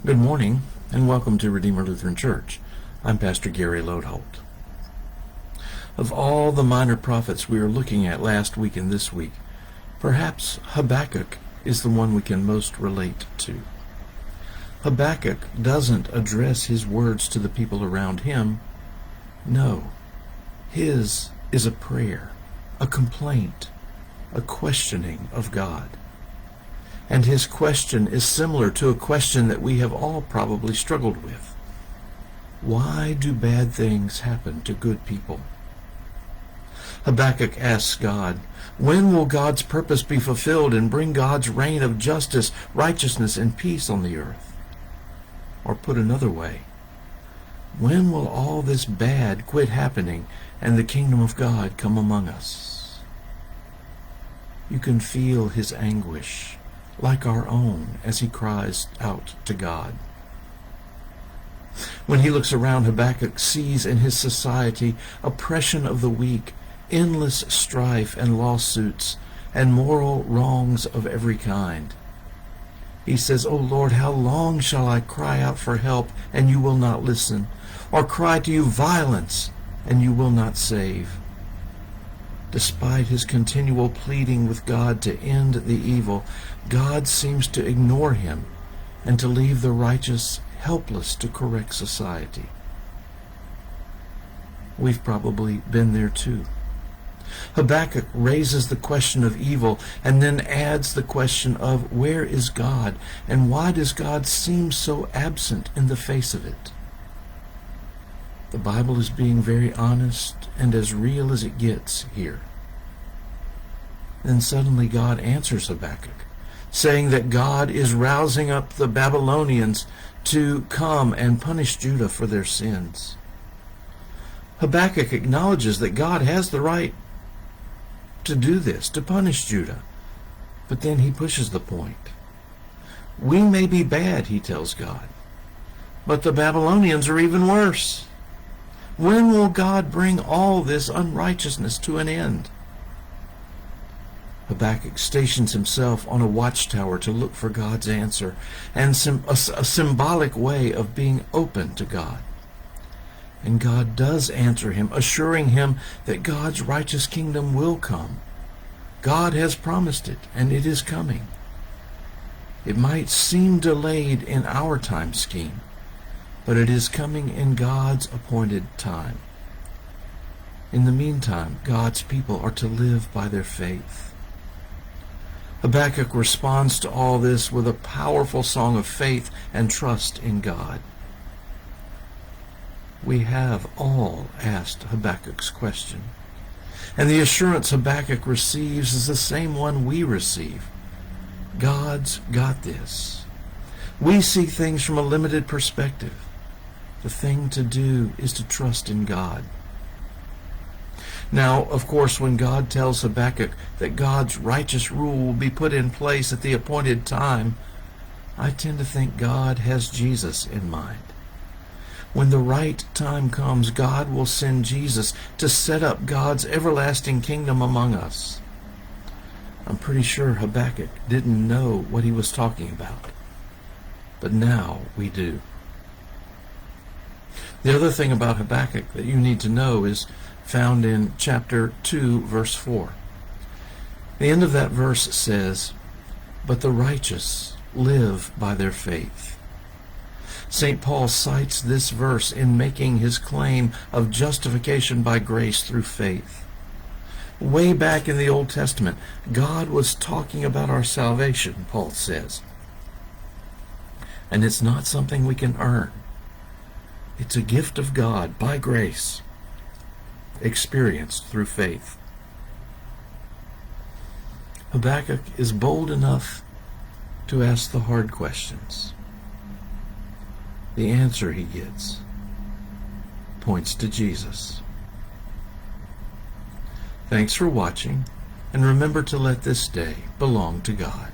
Good morning, and welcome to Redeemer Lutheran Church. I'm Pastor Gary Lodeholt. Of all the minor prophets we were looking at last week and this week, perhaps Habakkuk is the one we can most relate to. Habakkuk doesn't address his words to the people around him. No, his is a prayer, a complaint, a questioning of God. And his question is similar to a question that we have all probably struggled with. Why do bad things happen to good people? Habakkuk asks God, when will God's purpose be fulfilled and bring God's reign of justice, righteousness, and peace on the earth? Or put another way, when will all this bad quit happening and the kingdom of God come among us? You can feel his anguish, like our own, as he cries out to God. When he looks around, Habakkuk sees in his society oppression of the weak, endless strife and lawsuits, and moral wrongs of every kind. He says, "O Lord, how long shall I cry out for help, and you will not listen, or cry to you violence, and you will not save?" Despite his continual pleading with God to end the evil, God seems to ignore him and to leave the righteous helpless to correct society. We've probably been there too. Habakkuk raises the question of evil and then adds the question of where is God, and why does God seem so absent in the face of it? The Bible is being very honest and as real as it gets here. Then suddenly God answers Habakkuk, saying that God is rousing up the Babylonians to come and punish Judah for their sins. Habakkuk acknowledges that God has the right to do this, to punish Judah. But then he pushes the point. We may be bad, he tells God, but the Babylonians are even worse. When will God bring all this unrighteousness to an end? Habakkuk stations himself on a watchtower to look for God's answer, and a symbolic way of being open to God. And God does answer him, assuring him that God's righteous kingdom will come. God has promised it, and it is coming. It might seem delayed in our time scheme, but it is coming in God's appointed time. In the meantime, God's people are to live by their faith. Habakkuk responds to all this with a powerful song of faith and trust in God. We have all asked Habakkuk's question, and the assurance Habakkuk receives is the same one we receive. God's got this. We see things from a limited perspective. The thing to do is to trust in God. Now, of course, when God tells Habakkuk that God's righteous rule will be put in place at the appointed time, I tend to think God has Jesus in mind. When the right time comes, God will send Jesus to set up God's everlasting kingdom among us. I'm pretty sure Habakkuk didn't know what he was talking about, but now we do. The other thing about Habakkuk that you need to know is found in chapter 2, verse 4. The end of that verse says, "But the righteous live by their faith." St. Paul cites this verse in making his claim of justification by grace through faith. Way back in the Old Testament, God was talking about our salvation, Paul says. And it's not something we can earn. It's a gift of God by grace, experienced through faith. Habakkuk is bold enough to ask the hard questions. The answer he gets points to Jesus. Thanks for watching, and remember to let this day belong to God.